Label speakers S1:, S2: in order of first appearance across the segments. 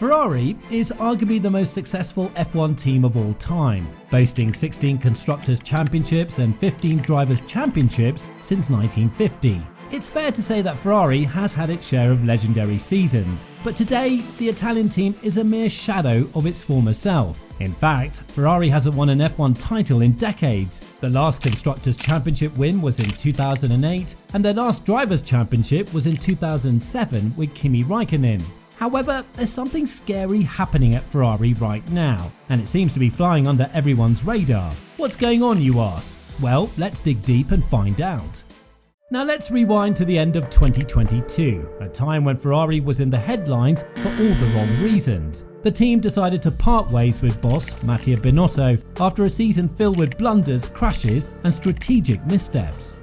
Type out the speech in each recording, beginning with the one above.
S1: Ferrari is arguably the most successful F1 team of all time, boasting 16 Constructors' Championships and 15 Drivers' Championships since 1950. It's fair to say that Ferrari has had its share of legendary seasons, but today the Italian team is a mere shadow of its former self. In fact, Ferrari hasn't won an F1 title in decades. The last Constructors' Championship win was in 2008, and their last Drivers' Championship was in 2007 with Kimi Räikkönen. However, there's something scary happening at Ferrari right now, and it seems to be flying under everyone's radar. What's going on, you ask? Well, let's dig deep and find out. Now let's rewind to the end of 2022, a time when Ferrari was in the headlines for all the wrong reasons. The team decided to part ways with boss Mattia Binotto after a season filled with blunders, crashes and strategic missteps.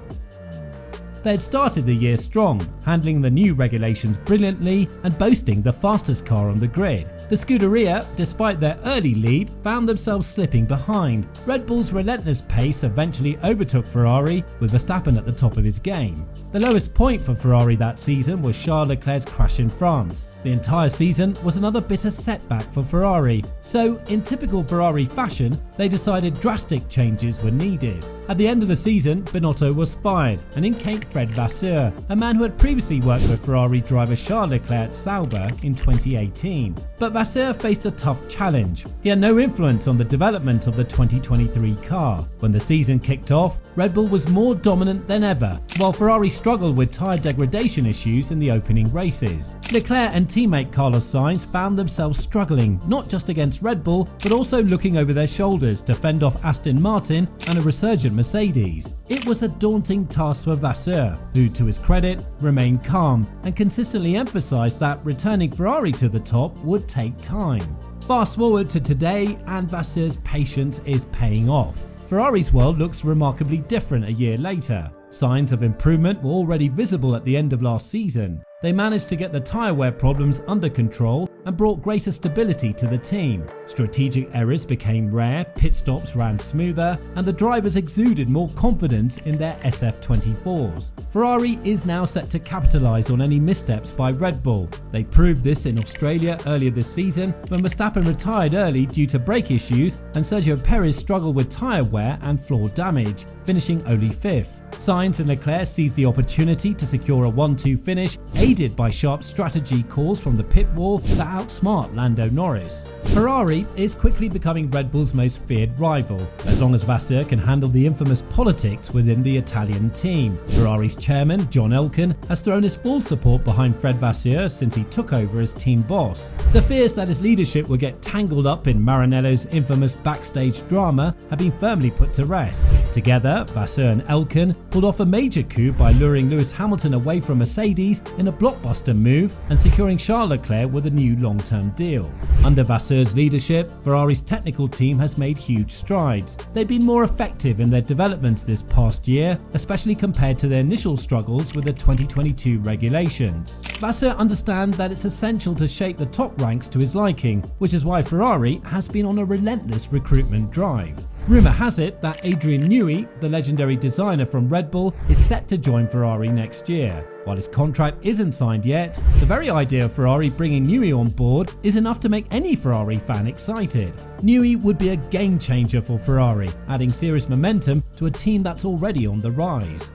S1: They had started the year strong, handling the new regulations brilliantly and boasting the fastest car on the grid. The Scuderia, despite their early lead, found themselves slipping behind. Red Bull's relentless pace eventually overtook Ferrari, with Verstappen at the top of his game. The lowest point for Ferrari that season was Charles Leclerc's crash in France. The entire season was another bitter setback for Ferrari, so in typical Ferrari fashion, they decided drastic changes were needed. At the end of the season, Binotto was fired, and in came Fred Vasseur, a man who had previously worked with Ferrari driver Charles Leclerc at Sauber in 2018. But Vasseur faced a tough challenge. He had no influence on the development of the 2023 car. When the season kicked off, Red Bull was more dominant than ever, while Ferrari struggled with tyre degradation issues in the opening races. Leclerc and teammate Carlos Sainz found themselves struggling, not just against Red Bull, but also looking over their shoulders to fend off Aston Martin and a resurgent Mercedes. It was a daunting task for Vasseur, who, to his credit, remained calm and consistently emphasised that returning Ferrari to the top would take time. Fast forward to today, and Vasseur's patience is paying off. Ferrari's world looks remarkably different a year later. Signs of improvement were already visible at the end of last season. They managed to get the tyre wear problems under control and brought greater stability to the team. Strategic errors became rare, pit stops ran smoother, and the drivers exuded more confidence in their SF24s. Ferrari is now set to capitalise on any missteps by Red Bull. They proved this in Australia earlier this season when Verstappen retired early due to brake issues and Sergio Perez struggled with tyre wear and floor damage, finishing only 5th. Sainz and Leclerc seized the opportunity to secure a 1-2 finish, aided by sharp strategy calls from the pit wall that outsmart Lando Norris. Ferrari is quickly becoming Red Bull's most feared rival, as long as Vasseur can handle the infamous politics within the Italian team. Ferrari's chairman, John Elkann, has thrown his full support behind Fred Vasseur since he took over as team boss. The fears that his leadership would get tangled up in Maranello's infamous backstage drama have been firmly put to rest. Together, Vasseur and Elkann pulled off a major coup by luring Lewis Hamilton away from Mercedes in a blockbuster move and securing Charles Leclerc with a new long-term deal. Under Vasseur's leadership, Ferrari's technical team has made huge strides. They've been more effective in their developments this past year, especially compared to their initial struggles with the 2022 regulations. Vasseur understands that it's essential to shape the top ranks to his liking, which is why Ferrari has been on a relentless recruitment drive. Rumour has it that Adrian Newey, the legendary designer from Red Bull, is set to join Ferrari next year. While his contract isn't signed yet, the very idea of Ferrari bringing Newey on board is enough to make any Ferrari fan excited. Newey would be a game changer for Ferrari, adding serious momentum to a team that's already on the rise.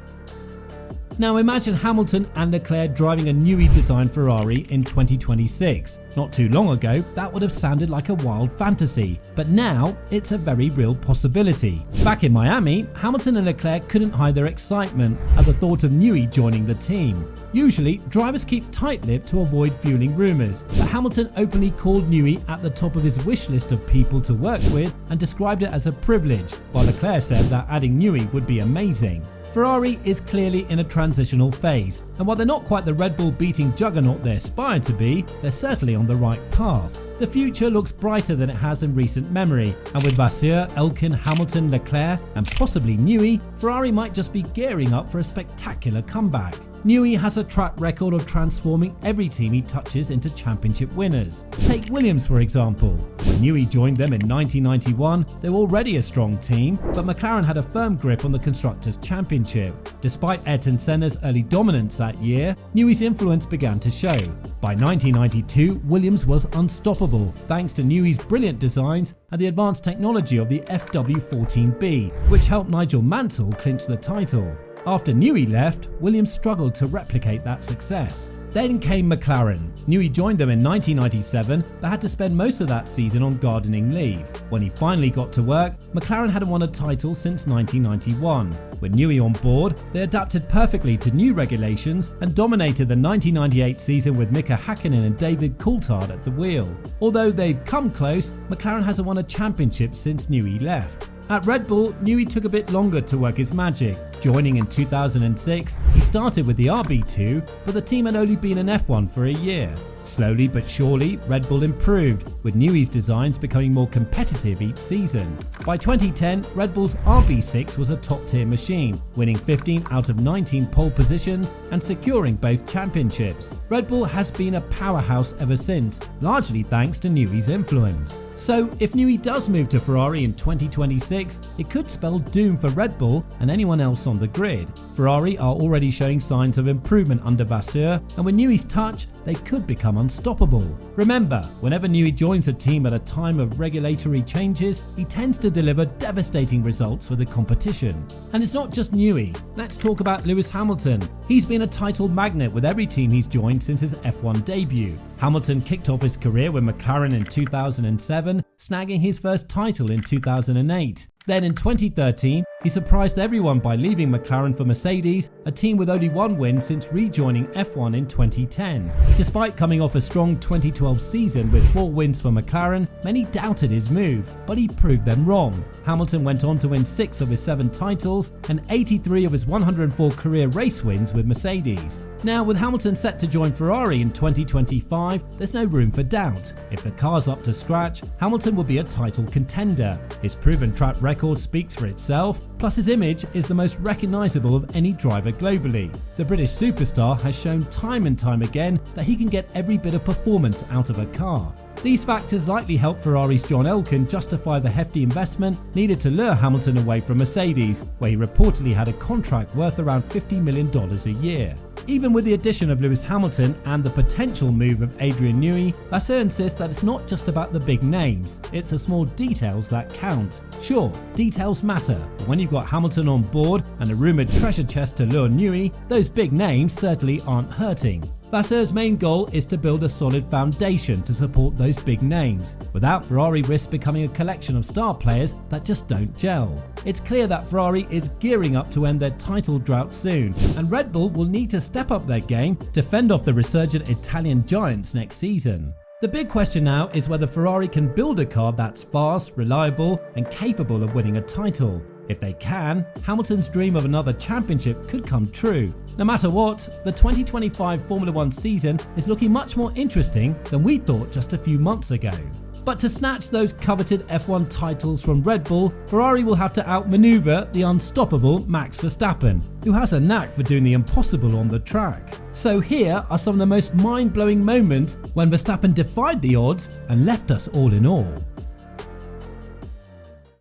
S1: Now imagine Hamilton and Leclerc driving a Newey designed Ferrari in 2026. Not too long ago, that would have sounded like a wild fantasy, but now it's a very real possibility. Back in Miami, Hamilton and Leclerc couldn't hide their excitement at the thought of Newey joining the team. Usually, drivers keep tight-lipped to avoid fueling rumours, but Hamilton openly called Newey at the top of his wish list of people to work with and described it as a privilege, while Leclerc said that adding Newey would be amazing. Ferrari is clearly in a transitional phase, and while they're not quite the Red Bull beating juggernaut they aspire to be, they're certainly on the right path. The future looks brighter than it has in recent memory, and with Vasseur, Elkann, Hamilton, Leclerc and possibly Newey, Ferrari might just be gearing up for a spectacular comeback. Newey has a track record of transforming every team he touches into championship winners. Take Williams for example. When Newey joined them in 1991, they were already a strong team, but McLaren had a firm grip on the Constructors' Championship. Despite Ayrton Senna's early dominance that year, Newey's influence began to show. By 1992, Williams was unstoppable thanks to Newey's brilliant designs and the advanced technology of the FW14B, which helped Nigel Mansell clinch the title. After Newey left, Williams struggled to replicate that success. Then came McLaren. Newey joined them in 1997 but had to spend most of that season on gardening leave. When he finally got to work, McLaren hadn't won a title since 1991. With Newey on board, they adapted perfectly to new regulations and dominated the 1998 season with Mika Hakkinen and David Coulthard at the wheel. Although they've come close, McLaren hasn't won a championship since Newey left. At Red Bull, Newey took a bit longer to work his magic. Joining in 2006, he started with the RB2, but the team had only been in F1 for a year. Slowly but surely, Red Bull improved, with Newey's designs becoming more competitive each season. By 2010, Red Bull's RB6 was a top-tier machine, winning 15 out of 19 pole positions and securing both championships. Red Bull has been a powerhouse ever since, largely thanks to Newey's influence. So, if Newey does move to Ferrari in 2026, it could spell doom for Red Bull and anyone else on the grid. Ferrari are already showing signs of improvement under Vasseur, and with Newey's touch, they could become unstoppable. Remember, whenever Newey joins a team at a time of regulatory changes, he tends to deliver devastating results for the competition. And it's not just Newey. Let's talk about Lewis Hamilton. He's been a title magnet with every team he's joined since his F1 debut. Hamilton kicked off his career with McLaren in 2007, snagging his first title in 2008. Then in 2013, he surprised everyone by leaving McLaren for Mercedes, a team with only one win since rejoining F1 in 2010. Despite coming off a strong 2012 season with 4 wins for McLaren, many doubted his move, but he proved them wrong. Hamilton went on to win 6 of his 7 titles and 83 of his 104 career race wins with Mercedes. Now, with Hamilton set to join Ferrari in 2025, there's no room for doubt. If the car's up to scratch, Hamilton will be a title contender. His proven track record speaks for itself, plus his image is the most recognisable of any driver globally. The British superstar has shown time and time again that he can get every bit of performance out of a car. These factors likely help Ferrari's John Elkann justify the hefty investment needed to lure Hamilton away from Mercedes, where he reportedly had a contract worth around $50 million a year. Even with the addition of Lewis Hamilton and the potential move of Adrian Newey, Vasseur insists that it's not just about the big names, it's the small details that count. Sure, details matter, but when you've got Hamilton on board and a rumoured treasure chest to lure Newey, those big names certainly aren't hurting. Vasseur's main goal is to build a solid foundation to support those big names, without Ferrari risk becoming a collection of star players that just don't gel. It's clear that Ferrari is gearing up to end their title drought soon, and Red Bull will need to step up their game to fend off the resurgent Italian giants next season. The big question now is whether Ferrari can build a car that's fast, reliable, and capable of winning a title. If they can, Hamilton's dream of another championship could come true. No matter what, the 2025 Formula 1 season is looking much more interesting than we thought just a few months ago. But to snatch those coveted F1 titles from Red Bull, Ferrari will have to outmaneuver the unstoppable Max Verstappen, who has a knack for doing the impossible on the track. So here are some of the most mind-blowing moments when Verstappen defied the odds and left us all in awe.